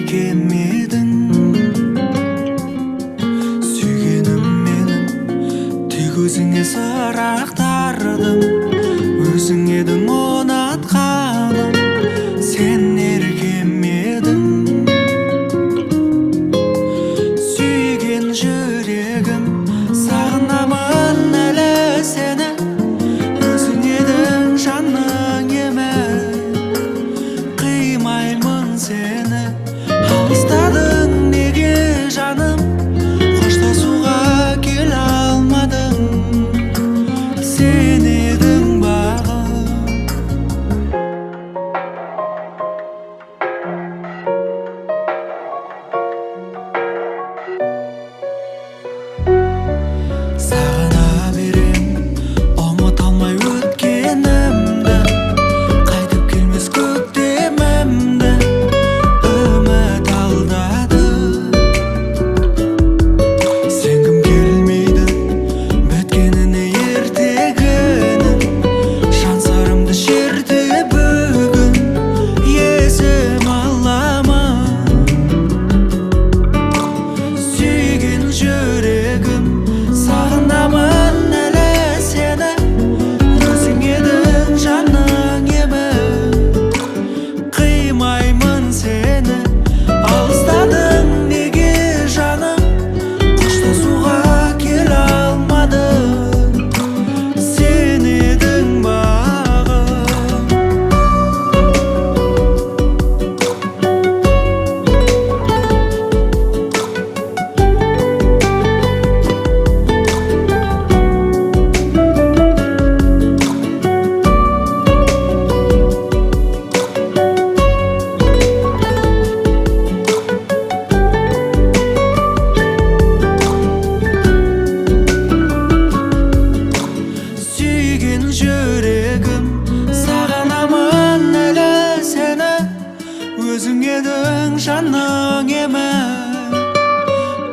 еркем едің. Сүйгенім менің тек өзіңе сыр ақтардым. Өзің едің ұнатқаным, сен еркем едің. Сүйген жүрегім, сағынамын әлі сені. Өзің едің жанның емі, қимаймын сені. Алыстадың неге жаным, қоштасуға келе алмадың. Сен едің бағым. Сағына берем, ұмыта алмай өткенімді, қайтып келмес көктемімді. Үміт алдады, сенгім келмейді біткеніне ертегінің. Жан сырымды шерді бүгін, есім аламын. Сүйген жүрегім, сағынамын әлі сені. Өзің едің жанның емі, қимаймын сені. Алыстадың неге жаным, қоштасуға келе алмадың. Сен едің бағым. Сүйген жүрегім, сағынамын әлі сені. Өзің едің жанның емі,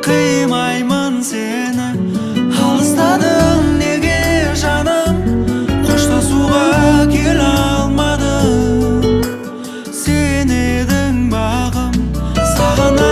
қимаймын сені. Алыстадың неге жаным, қоштасуға келе алмадың. Сен едің бағым, сағынамын